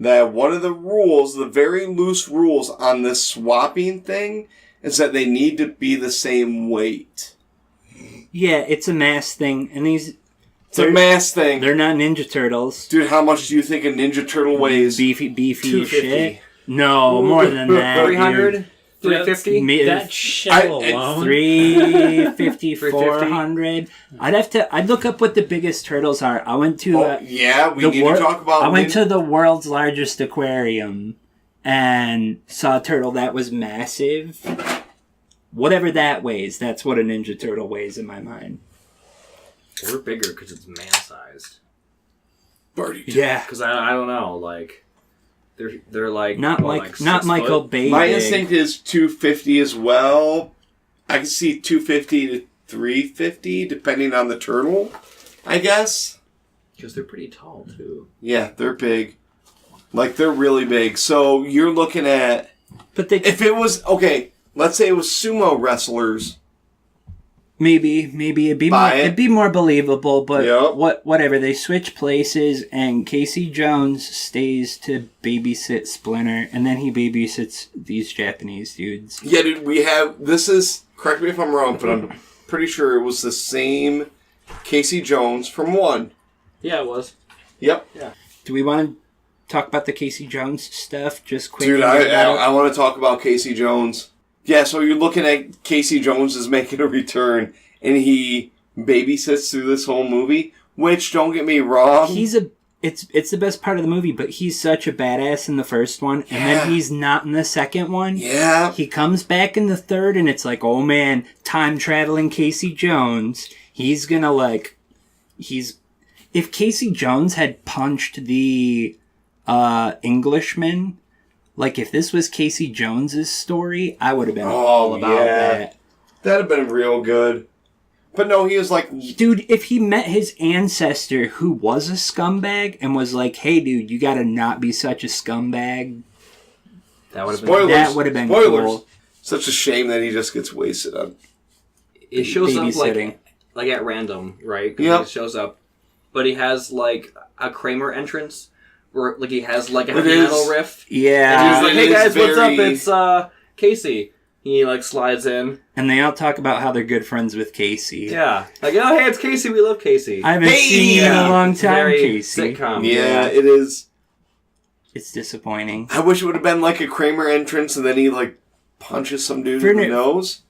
that one of the rules, the very loose rules on this swapping thing, is that they need to be the same weight. Yeah, it's a mass thing, and it's a mass thing. They're not Ninja Turtles. Dude, how much do you think a Ninja Turtle weighs? Beefy shit. No, more than that. 300? 350? That shell alone? 350, 400. I'd look up what the biggest turtles are. I went to... we need to talk about... I went to the world's largest aquarium and saw a turtle that was massive. Whatever that weighs, that's what a Ninja Turtle weighs in my mind. We're bigger because it's man-sized. Yeah. Because I don't know, like... They're like... Not Michael Bay. My instinct is 250 as well. I can see 250 to 350, depending on the turtle, I guess. Because they're pretty tall, too. Yeah, they're big. Like, they're really big. So, you're looking at... But if it was... Okay, let's say it was sumo wrestlers. Maybe it'd be more believable, but whatever. They switch places, and Casey Jones stays to babysit Splinter, and then he babysits these Japanese dudes. Yeah, dude, this is, correct me if I'm wrong, but I'm pretty sure it was the same Casey Jones from 1. Yeah, it was. Yep. Yeah. Do we want to talk about the Casey Jones stuff just quickly? Dude, I want to talk about Casey Jones. Yeah, so you're looking at Casey Jones is making a return, and he babysits through this whole movie, which, don't get me wrong... It's the best part of the movie, but he's such a badass in the first one, and then he's not in the second one. Yeah. He comes back in the third, and it's like, oh man, time-traveling Casey Jones. He's gonna, If Casey Jones had punched the Englishman... Like, if this was Casey Jones's story, I would have been all about that. That'd have been real good. But no, he was like... Dude, if he met his ancestor who was a scumbag and was like, hey, dude, you gotta not be such a scumbag. That would have been cool. Such a shame that he just gets wasted on it shows up, like at random, right? Yeah. He shows up. But he has, like, a Kramer entrance... Where, like, he has, like, a heavy metal riff. Yeah. And he's like, hey, guys, what's up? It's, Casey. He, like, slides in. And they all talk about how they're good friends with Casey. Yeah. Like, oh, hey, it's Casey. We love Casey. I haven't seen you in a long time, very Casey. Sitcom. Yeah, it is. It's disappointing. I wish it would have been, like, a Kramer entrance, and then he, like, punches some dude in the nose.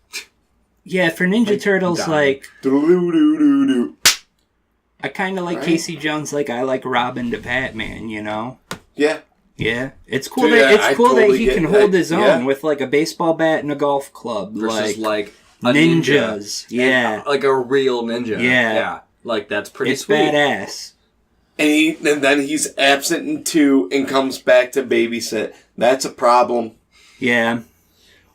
Yeah, for Ninja Turtles, like... Do-do-do-do-do. I kind of like Casey Jones like I like Robin to Batman, you know? Yeah. Yeah. It's cool that he can hold his own with like a baseball bat and a golf club. Versus like a ninjas. Ninja. Yeah. Like a real ninja. Yeah. Yeah. Like that's pretty it's sweet. Badass. And then he's absent in 2 and comes back to babysit. That's a problem. Yeah.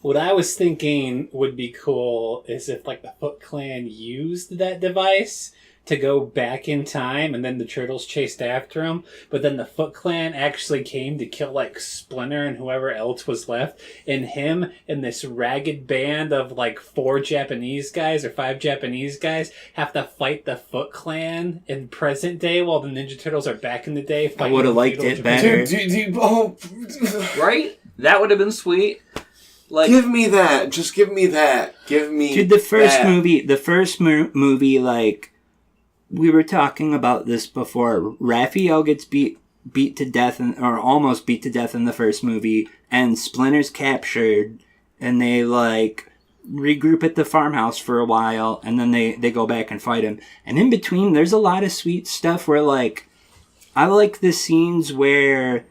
What I was thinking would be cool is if like the Foot Clan used that device to go back in time, and then the Turtles chased after him, but then the Foot Clan actually came to kill, like, Splinter and whoever else was left, and him and this ragged band of, like, 4 Japanese guys or 5 Japanese guys have to fight the Foot Clan in present day while the Ninja Turtles are back in the day fighting. I would have liked it better. Right? That would have been sweet. Like, give me that. Just give me that. Give me Dude, the first movie, like, we were talking about this before. Raphael gets beat to death, or almost beat to death in the first movie, and Splinter's captured, and they, like, regroup at the farmhouse for a while, and then they go back and fight him. And in between, there's a lot of sweet stuff where, like, I like the scenes where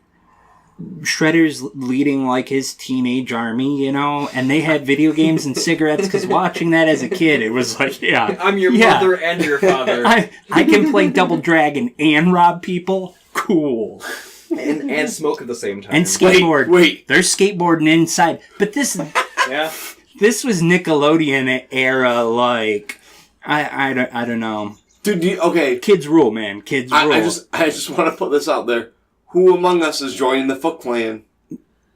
Shredder's leading, like, his teenage army, you know, and they had video games and cigarettes, because watching that as a kid, it was like, yeah. I'm your mother and your father. I can play Double Dragon and rob people. Cool. And smoke at the same time. And skateboard. Wait. They're skateboarding inside. But this was Nickelodeon era, like, I don't know. Dude, okay. Kids rule, man. Kids rule. I just want to put this out there. Who among us is joining the Foot Clan?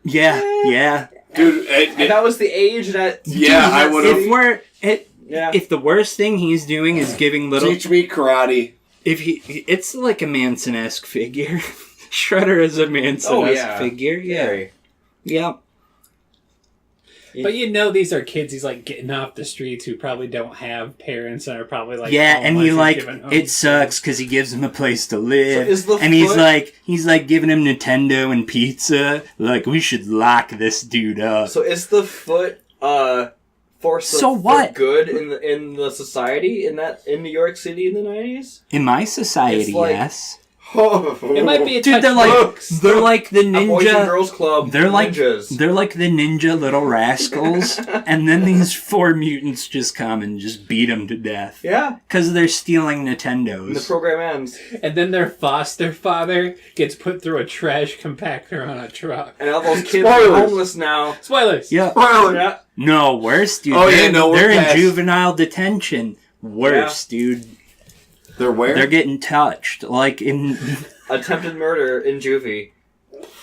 Yeah. Dude, if that was the age that... Yeah, I would have... If the worst thing he's doing is giving little... Teach me karate. It's like a Manson-esque figure. Shredder is a Manson figure. Very. Yep. But you know these are kids he's like getting off the streets who probably don't have parents and are probably like and he like it sucks because he gives him a place to live, So and he's like giving him Nintendo and pizza. Like, we should lock this dude up. So is the foot force for good in the society in New York City in the 90s? In my society, like, yes. It might be a Dude, they're like the ninja Boys and Girls Club. They're like ninjas. They're like the ninja little rascals, and then these 4 mutants just come and just beat them to death. Yeah, because they're stealing Nintendos. And the program ends, and then their foster father gets put through a trash compactor on a truck, and all those kids are homeless now. Spoilers. Yeah. Yeah. No, worse, dude. They're in juvenile detention. Worse, dude. They're where? They're getting touched, like in attempted murder in juvie.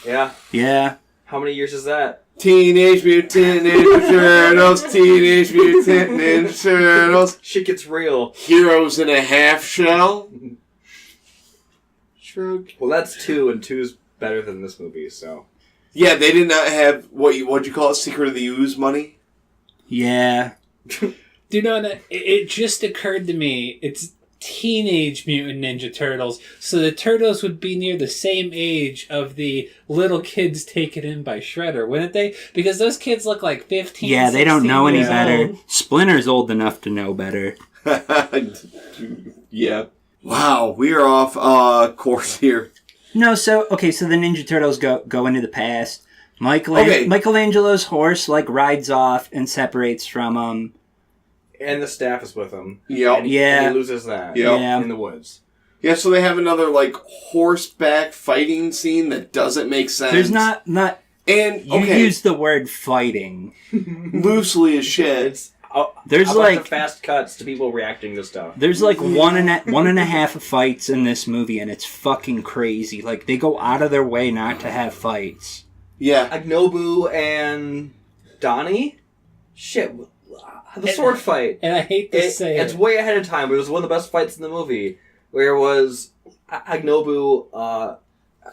Yeah. Yeah. How many years is that? Teenage Mutant Ninja Turtles. Teenage Mutant Ninja Turtles. Shit gets real. Heroes in a half shell. Shrug. Well, that's 2, and 2's better than this movie. So. Yeah, they did not have what'd you call it? Secret of the Ooze money. Yeah. Do you know that it just occurred to me? It's Teenage Mutant Ninja Turtles, so the turtles would be near the same age of the little kids taken in by Shredder, wouldn't they? Because those kids look like 15. Yeah, they don't know any better. Old. Splinter's old enough to know better. Yeah. Wow, we are off course here. No, so the Ninja Turtles go into the past. Michelangelo's horse rides off and separates from them. And the staff is with him. Yep. And he loses that in the woods. Yeah, so they have another horseback fighting scene that doesn't make sense. There's not and you use the word fighting loosely as shit. There's the fast cuts to people reacting to stuff. There's one and a half fights in this movie, and it's fucking crazy. Like, they go out of their way not to have fights. Yeah. Agnobu and Donnie? Shit. The sword fight. And I hate to say it's way ahead of time, but it was one of the best fights in the movie. Where it was Agnobu,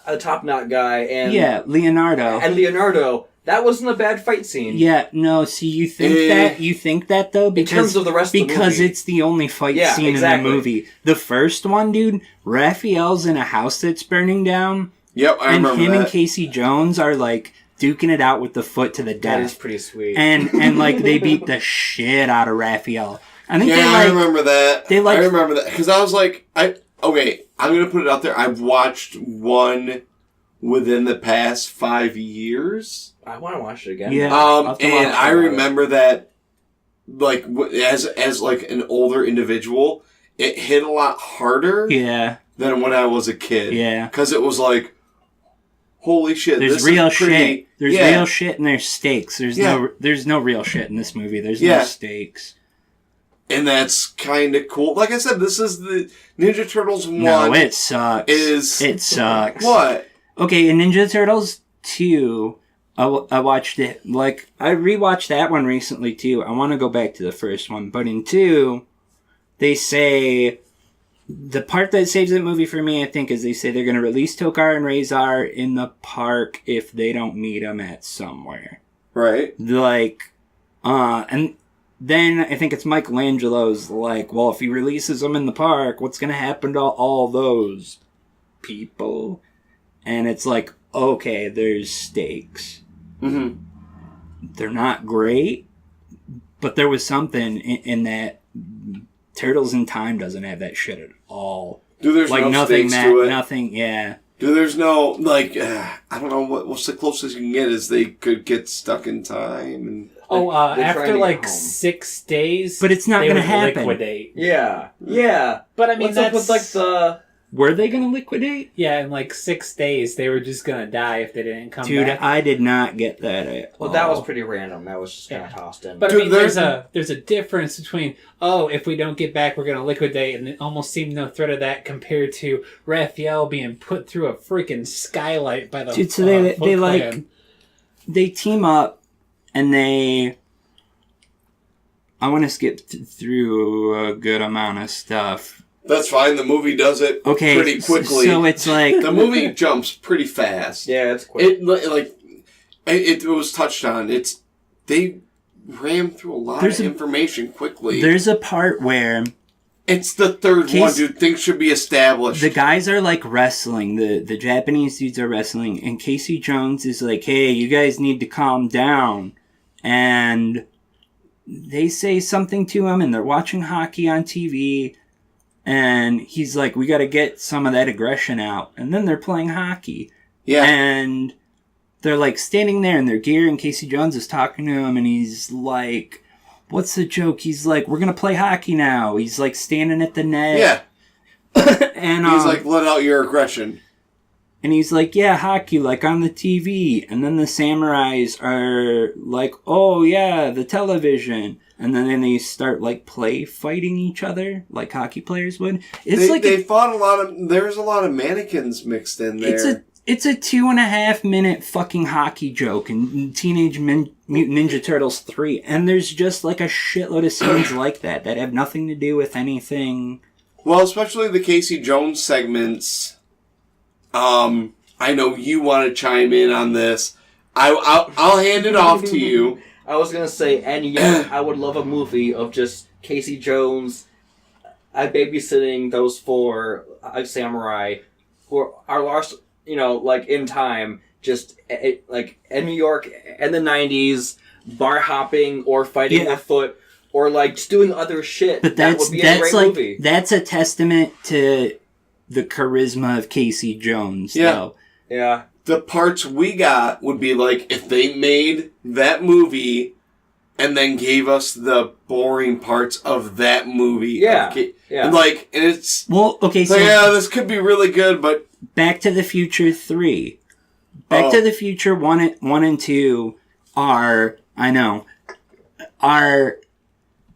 a top knot guy, and... Yeah, Leonardo. And Leonardo. That wasn't a bad fight scene. Yeah, no, see, you think that, though? Because, in terms of the rest of the movie. Because it's the only fight scene in the movie. The first one, dude, Raphael's in a house that's burning down. Yep, I remember that. And him and Casey Jones are, duking it out with the foot to the death. That is pretty sweet. And they beat the shit out of Raphael. I think I remember that. I remember that. Because I was I'm going to put it out there. I've watched one within the past 5 years. I want to watch it again. Yeah. And I remember that, as an older individual, it hit a lot harder. Yeah. Than when I was a kid. Yeah. Because it was holy shit! There's real shit. There's real shit and there's stakes. There's no real shit in this movie. There's no stakes. And that's kind of cool. Like I said, this is the Ninja Turtles 1. No, it sucks. It sucks. What? Okay, in Ninja Turtles 2, I watched it. I rewatched that one recently too. I want to go back to the first one, but in 2, they say. The part that saves that movie for me, I think, is they say they're going to release Tokar and Razor in the park if they don't meet them at somewhere. Right. And then I think it's Michelangelo's well, if he releases them in the park, what's going to happen to all those people? And it's okay, there's stakes. Mm-hmm. They're not great, but there was something in that. Turtles in Time doesn't have that shit at all. Dude, there's no nothing, stakes to it. Nothing, yeah. Dude, there's no, I don't know, what's the closest you can get is they could get stuck in time. And after 6 days, but it's not going to happen. Liquidate. Yeah. But I mean, that's up with the... Were they going to liquidate? Yeah, in 6 days, they were just going to die if they didn't come back. Dude, I did not get that at all. Well, that was pretty random. That was just kind of tossed in. But dude, there's a difference between, if we don't get back, we're going to liquidate, and it almost seemed no threat of that compared to Raphael being put through a freaking skylight by the dude, so they team up, and I want to skip through a good amount of stuff. That's fine. The movie does it pretty quickly. So it's like the movie jumps pretty fast. Yeah, it's quick. It was touched on. They ram through a lot of information quickly. There's a part where it's the third one, dude. Things should be established. The guys are like wrestling. The Japanese dudes are wrestling, and Casey Jones is like, "Hey, you guys need to calm down." And they say something to him, and they're watching hockey on TV. And he's like, "We got to get some of that aggression out." And then they're playing hockey. Yeah. And they're like standing there in their gear, and Casey Jones is talking to him, and he's like, what's the joke? He's like, we're going to play hockey now. He's like standing at the net. Yeah. And he's like, let out your aggression. And he's like, yeah, hockey, like on the TV. And then the samurais are like, oh yeah, the television. And then they start like fighting each other like hockey players would. They fought a lot of, there's a lot of mannequins mixed in there. It's a 2.5 minute fucking hockey joke in Teenage Mutant Ninja Turtles 3. And there's just like a shitload of scenes like that have nothing to do with anything. Well, especially the Casey Jones segments. I know you want to chime in on this. I'll hand it off to you. I was going to say, and yeah, I would love a movie of just Casey Jones babysitting those 4 samurai who are lost, like in time, just like in New York in the 90s, bar hopping or fighting with foot or like just doing other shit. But that would be a great movie. That's a testament to the charisma of Casey Jones, though. Yeah. The parts we got would be like if they made that movie and then gave us the boring parts of that movie. Yeah. And it's... Well, okay, so... yeah, this could be really good, but... Back to the Future 3. Back to the Future 1 and 2 are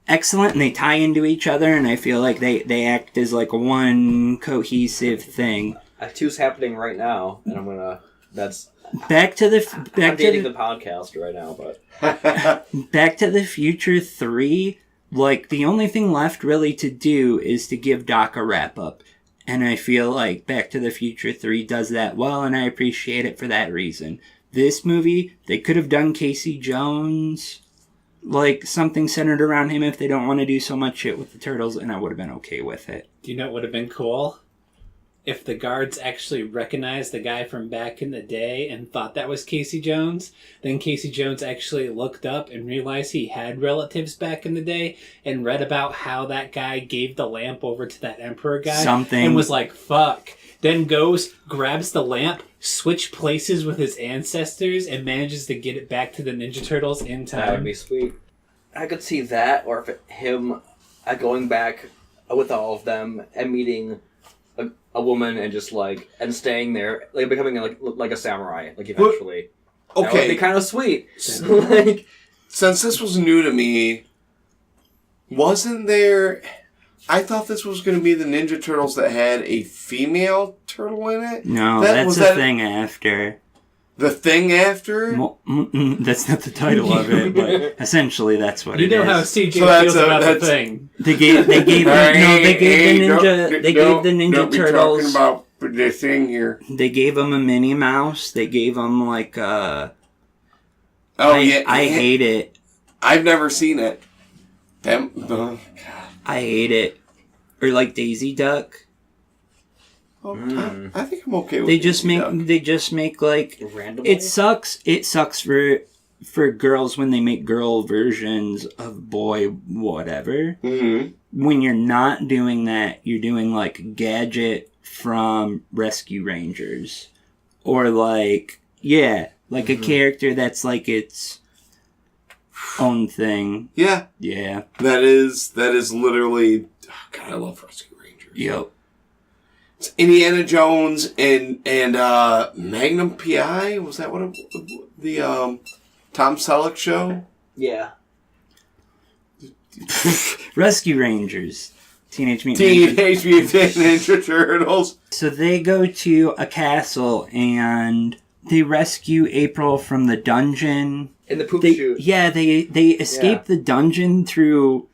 excellent, and they tie into each other, and I feel like they act as like one cohesive thing. 2's happening right now, and I'm gonna... That's... the podcast right now, but... Back to the Future 3, like, the only thing left really to do is to give Doc a wrap-up. And I feel like Back to the Future 3 does that well, and I appreciate it for that reason. This movie, they could have done Casey Jones, like, something centered around him if they don't want to do so much shit with the Turtles, and I would have been okay with it. Do you know what would have been cool? If the guards actually recognized the guy from back in the day and thought that was Casey Jones, then Casey Jones actually looked up and realized he had relatives back in the day and read about how that guy gave the lamp over to that Emperor guy. And was like, fuck. Then goes, grabs the lamp, switch places with his ancestors, and manages to get it back to the Ninja Turtles in time. That would be sweet. I could see that, or if him going back with all of them and meeting... a woman and just and staying there, like becoming like a samurai, like eventually. Okay, that would be kind of sweet. Since this was new to me, wasn't there? I thought this was going to be the Ninja Turtles that had a female turtle in it. No, that's the thing after. The thing after? Well, that's not the title of it, but essentially that's what it is. You know how CJ feels about the thing. They gave the Ninja Turtles. Talking about the thing here. They gave them a Minnie Mouse. They gave them like a. I hate it. I've never seen it. I hate it. Or like Daisy Duck. I think I'm okay with They just make like randomly? It sucks for girls when they make girl versions of boy whatever. Mm-hmm. When you're not doing that, you're doing like Gadget from Rescue Rangers, or like a character that's like its own thing. Yeah. That is literally. Oh God, I love Rescue Rangers. Yep. Indiana Jones and Magnum P.I. Was that what the Tom Selleck show? Yeah. Rescue Rangers. Teenage Mutant Ninja Turtles. So they go to a castle and they rescue April from the dungeon. In the poop chute. Yeah, they escape the dungeon through